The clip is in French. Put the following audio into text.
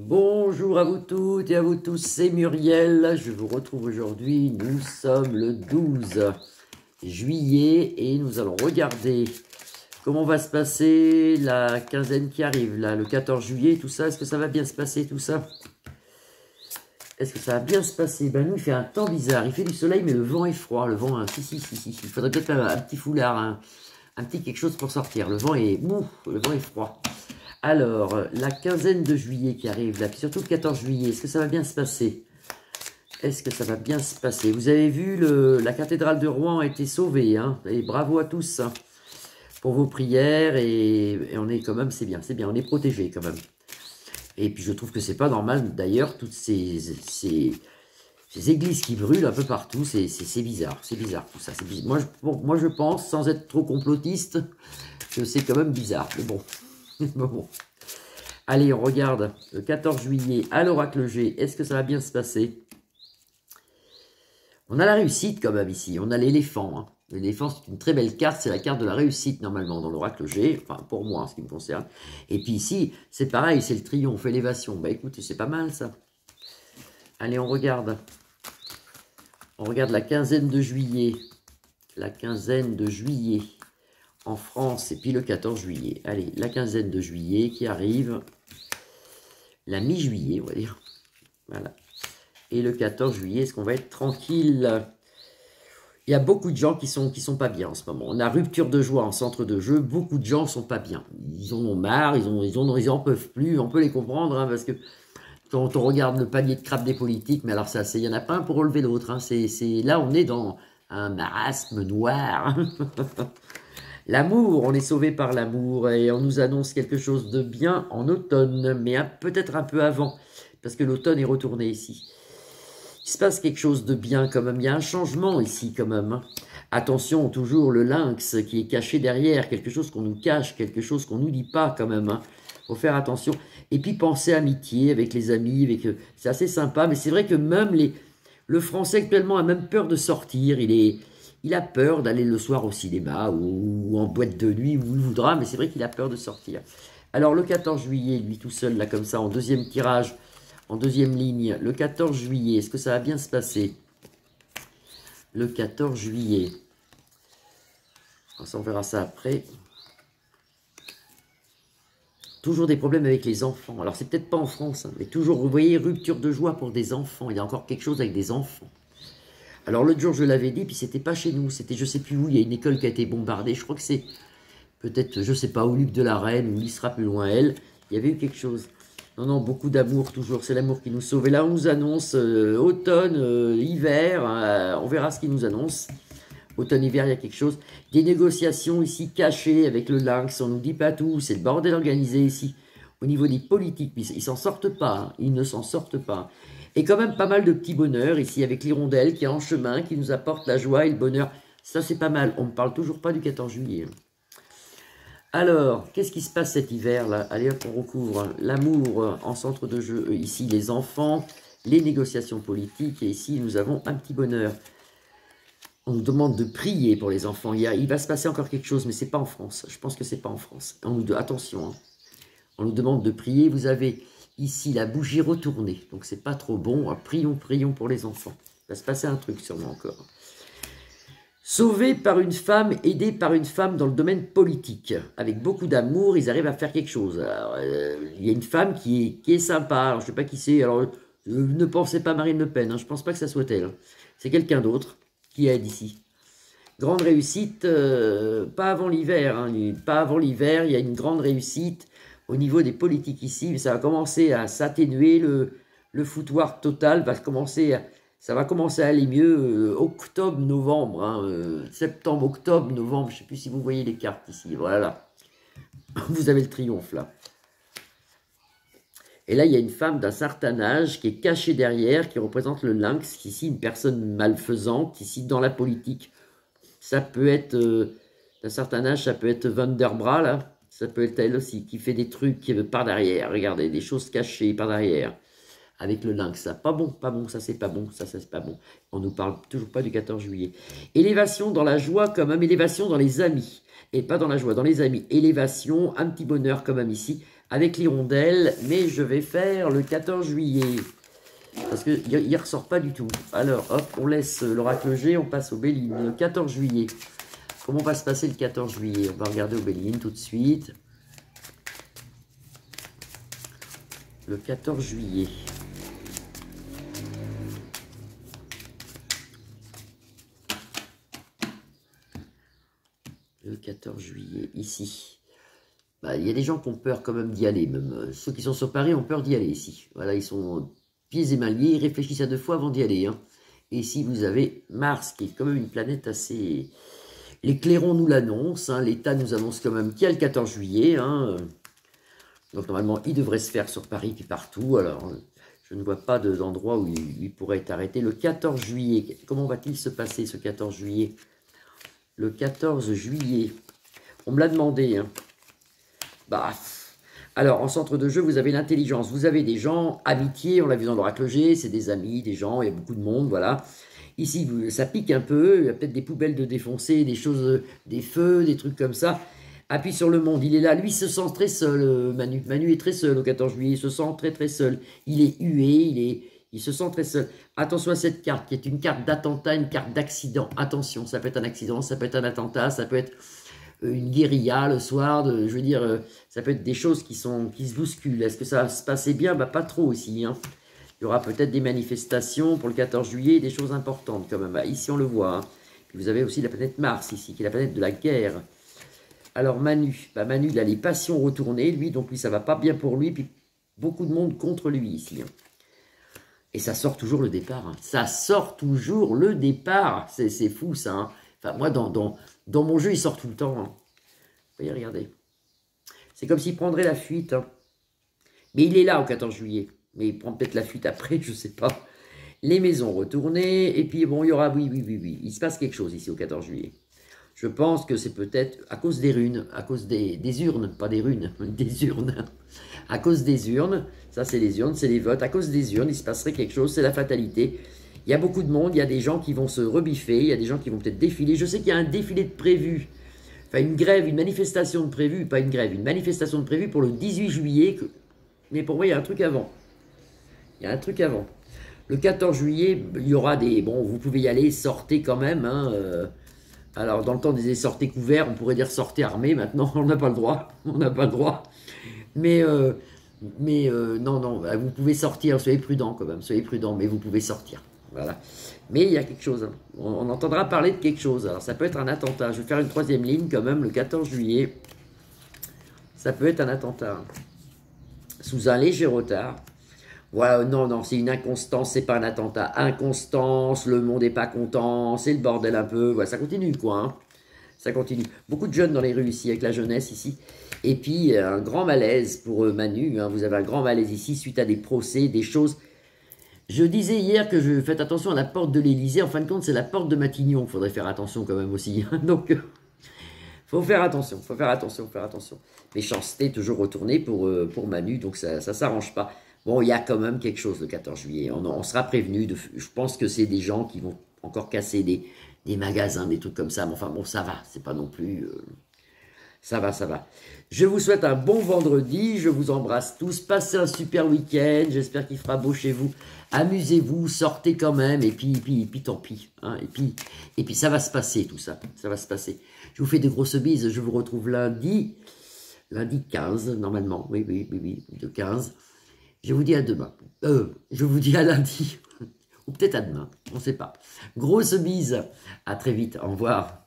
Bonjour à vous toutes et à vous tous, c'est Muriel. Je vous retrouve aujourd'hui. Nous sommes le 12 juillet et nous allons regarder comment va se passer la quinzaine qui arrive, là, le 14 juillet, tout ça. Est-ce que ça va bien se passer, tout ça? Est-ce que ça va bien se passer? Ben nous, il fait un temps bizarre. Il fait du soleil, mais le vent est froid. Le vent, si. Il faudrait peut-être un petit foulard, un petit quelque chose pour sortir. Le vent est mou, le vent est froid. Alors, la quinzaine de juillet qui arrive, là, puis surtout le 14 juillet, est-ce que ça va bien se passer? Est-ce que ça va bien se passer? Vous avez vu, la cathédrale de Rouen a été sauvée, hein, et bravo à tous hein, pour vos prières, et on est quand même, c'est bien, on est protégés quand même. Et puis je trouve que c'est pas normal, d'ailleurs, toutes ces églises qui brûlent un peu partout, c'est bizarre tout ça. Bizarre. Moi, je pense, sans être trop complotiste, que c'est quand même bizarre, mais bon. Bon. Allez, on regarde le 14 juillet à l'oracle G. Est-ce que ça va bien se passer? On a la réussite quand même ici. On a l'éléphant. Hein. L'éléphant, c'est une très belle carte. C'est la carte de la réussite normalement dans l'oracle G. Enfin, pour moi, en ce qui me concerne. Et puis ici, c'est pareil. C'est le triomphe, élévation. Bah écoutez, c'est pas mal ça. Allez, on regarde. On regarde la quinzaine de juillet. La quinzaine de juillet. En France, et puis le 14 juillet. Allez, la quinzaine de juillet qui arrive, la mi-juillet, on va dire. Voilà. Et le 14 juillet, est-ce qu'on va être tranquille? Il y a beaucoup de gens qui sont pas bien en ce moment. On a rupture de joie en centre de jeu. Beaucoup de gens sont pas bien. Ils en ont marre, ils en peuvent plus. On peut les comprendre, hein, parce que quand on regarde le panier de crabe des politiques, mais alors ça, il y en a pas un pour relever l'autre. Hein, là, on est dans un marasme noir. L'amour, on est sauvé par l'amour et on nous annonce quelque chose de bien en automne, mais peut-être un peu avant, parce que l'automne est retourné ici. Il se passe quelque chose de bien quand même, il y a un changement ici quand même. Hein. Attention, toujours le lynx qui est caché derrière, quelque chose qu'on nous cache, quelque chose qu'on nous dit pas quand même. Hein. Faut faire attention. Et puis penser amitié avec les amis, c'est assez sympa, mais c'est vrai que même le français actuellement a même peur de sortir, il a peur d'aller le soir au cinéma ou en boîte de nuit, où il voudra, mais c'est vrai qu'il a peur de sortir. Alors le 14 juillet, lui tout seul, là comme ça, en deuxième tirage, en deuxième ligne, le 14 juillet, est-ce que ça va bien se passer? Le 14 juillet. On verra ça après. Toujours des problèmes avec les enfants. Alors c'est peut-être pas en France, hein, mais toujours, vous voyez, rupture de joie pour des enfants. Il y a encore quelque chose avec des enfants. Alors l'autre jour je l'avais dit, puis c'était pas chez nous, c'était je sais plus où, il y a une école qui a été bombardée, je crois que c'est peut-être, je sais pas, au Luc de la Reine, ou il sera plus loin elle, il y avait eu quelque chose. Non, beaucoup d'amour toujours, c'est l'amour qui nous sauve. Et là on nous annonce automne, hiver, on verra ce qu'il nous annonce. Automne, hiver, il y a quelque chose. Des négociations ici cachées avec le lynx, on nous dit pas tout, c'est le bordel organisé ici. Au niveau des politiques, ils s'en sortent pas, hein, ils ne s'en sortent pas. Et quand même pas mal de petits bonheurs ici avec l'hirondelle qui est en chemin, qui nous apporte la joie et le bonheur. Ça c'est pas mal, on ne parle toujours pas du 14 juillet. Alors, qu'est-ce qui se passe cet hiver là? Allez hop, on recouvre l'amour en centre de jeu. Ici les enfants, les négociations politiques et ici nous avons un petit bonheur. On nous demande de prier pour les enfants. Il va se passer encore quelque chose, mais c'est pas en France. Je pense que c'est pas en France. Attention, hein. On nous demande de prier. Vous avez ici la bougie retournée, donc c'est pas trop bon. Prions pour les enfants. Il va se passer un truc sûrement encore. Sauvés par une femme, aidés par une femme dans le domaine politique. Avec beaucoup d'amour, ils arrivent à faire quelque chose. Alors, il y a une femme qui est sympa. Alors, je sais pas qui c'est. Alors, ne pensez pas Marine Le Pen. Hein, je pense pas que ça soit elle. C'est quelqu'un d'autre qui aide ici. Grande réussite, pas avant l'hiver. Hein, pas avant l'hiver, il y a une grande réussite au niveau des politiques ici. Mais ça va commencer à s'atténuer. Le foutoir total va commencer à... Ça va commencer à aller mieux octobre, novembre, hein, septembre, octobre, novembre. Je ne sais plus si vous voyez les cartes ici. Voilà. Vous avez le triomphe là. Et là, il y a une femme d'un certain âge qui est cachée derrière, qui représente le lynx, ici une personne malfaisante, ici dans la politique. Ça peut être, d'un certain âge, ça peut être Van der Bra, là. Ça peut être elle aussi, qui fait des trucs par derrière. Regardez, des choses cachées par derrière. Avec le lynx, ça. Pas bon, ça c'est pas bon, ça c'est pas bon. On nous parle toujours pas du 14 juillet. Élévation dans la joie quand même, élévation dans les amis. Et pas dans la joie, dans les amis. Élévation, un petit bonheur quand même ici, avec l'hirondelle, mais je vais faire le 14 juillet. Parce qu'il ne ressort pas du tout. Alors, hop, on laisse l'oracle G, on passe au Béline. Le 14 juillet. Comment va se passer le 14 juillet? On va regarder au Béline tout de suite. Le 14 juillet. Le 14 juillet, ici. Bah, il y a des gens qui ont peur quand même d'y aller. Même ceux qui sont sur Paris ont peur d'y aller ici. Voilà, ils sont pieds et mains liés, ils réfléchissent à 2 fois avant d'y aller. Hein. Et ici, vous avez Mars, qui est quand même une planète assez... Les clairons nous l'annoncent, hein. L'État nous annonce quand même qu'il y a le 14 juillet. Hein. Donc normalement, il devrait se faire sur Paris puis partout. Alors, je ne vois pas d'endroit où il pourrait être arrêté. Le 14 juillet, comment va-t-il se passer ce 14 juillet? Le 14 juillet, on me l'a demandé. Hein. Bah, alors, en centre de jeu, vous avez l'intelligence. Vous avez des gens, amitié, on l'a vu dans l'oracle G, c'est des amis, des gens, il y a beaucoup de monde, voilà. Ici, ça pique un peu, il y a peut-être des poubelles de défoncer, des choses, des feux, des trucs comme ça. Appuie sur le monde, il est là. Lui, il se sent très seul, Manu. Manu est très seul au 14 juillet, il se sent très très seul. Il est hué, il se sent très seul. Attention à cette carte, qui est une carte d'attentat, une carte d'accident. Attention, ça peut être un accident, ça peut être un attentat, ça peut être une guérilla le soir, je veux dire, ça peut être des choses qui se bousculent. Est-ce que ça va se passer bien? Bah, pas trop ici. Hein. Il y aura peut-être des manifestations pour le 14 juillet, des choses importantes quand même. Bah, ici, on le voit. Hein. Puis vous avez aussi la planète Mars ici, qui est la planète de la guerre. Alors Manu, bah, Manu, il a les passions retournées, lui, donc lui, ça va pas bien pour lui. Puis beaucoup de monde contre lui ici. Hein. Et ça sort toujours le départ. Hein. Ça sort toujours le départ. C'est fou, ça. Hein. Enfin, moi, dans mon jeu, il sort tout le temps. Hein. Vous voyez, regardez. C'est comme s'il prendrait la fuite. Hein. Mais il est là au 14 juillet. Mais il prend peut-être la fuite après, je ne sais pas. Les maisons retournées. Et puis, bon, il y aura... Oui. Il se passe quelque chose ici au 14 juillet. Je pense que c'est peut-être à cause des runes, à cause des urnes, pas des runes, des urnes. À cause des urnes, ça c'est les urnes, c'est les votes. À cause des urnes, il se passerait quelque chose, c'est la fatalité. Il y a beaucoup de monde, il y a des gens qui vont se rebiffer, il y a des gens qui vont peut-être défiler. Je sais qu'il y a un défilé de prévu, enfin une grève, une manifestation de prévu, pas une grève, une manifestation de prévu pour le 18 juillet. Mais pour moi, il y a un truc avant. Il y a un truc avant. Le 14 juillet, il y aura des... Bon, vous pouvez y aller, sortez quand même. Hein, alors, dans le temps des sortez couverts, on pourrait dire sortez armés. Maintenant, on n'a pas le droit. On n'a pas le droit. Mais non, vous pouvez sortir. Soyez prudents quand même. Soyez prudents, mais vous pouvez sortir. Voilà. Mais il y a quelque chose. Hein. On entendra parler de quelque chose. Alors, ça peut être un attentat. Je vais faire une 3e ligne quand même, le 14 juillet. Ça peut être un attentat. Sous un léger retard. Voilà, non, c'est une inconstance, c'est pas un attentat. Inconstance, le monde n'est pas content, c'est le bordel un peu. Voilà, ça continue, quoi. Hein. Ça continue. Beaucoup de jeunes dans les rues ici, avec la jeunesse ici. Et puis, un grand malaise pour Manu. Hein. Vous avez un grand malaise ici, suite à des procès, des choses. Je disais hier que faites attention à la porte de l'Élysée. En fin de compte, c'est la porte de Matignon. Il faudrait faire attention quand même aussi. Hein. Donc, faut faire attention, faut faire attention. Méchanceté toujours retournée pour Manu, donc ça s'arrange pas. Bon, il y a quand même quelque chose le 14 juillet. On sera prévenu. Je pense que c'est des gens qui vont encore casser des magasins, des trucs comme ça. Mais enfin, bon, ça va. C'est pas non plus... ça va. Je vous souhaite un bon vendredi. Je vous embrasse tous. Passez un super week-end. J'espère qu'il fera beau chez vous. Amusez-vous. Sortez quand même. Et puis tant pis. Hein. Et puis, ça va se passer, tout ça. Ça va se passer. Je vous fais de grosses bises. Je vous retrouve lundi. Lundi 15, normalement. Oui, de 15. Je vous dis à demain. Je vous dis à lundi. Ou peut-être à demain. On ne sait pas. Grosse bise. À très vite. Au revoir.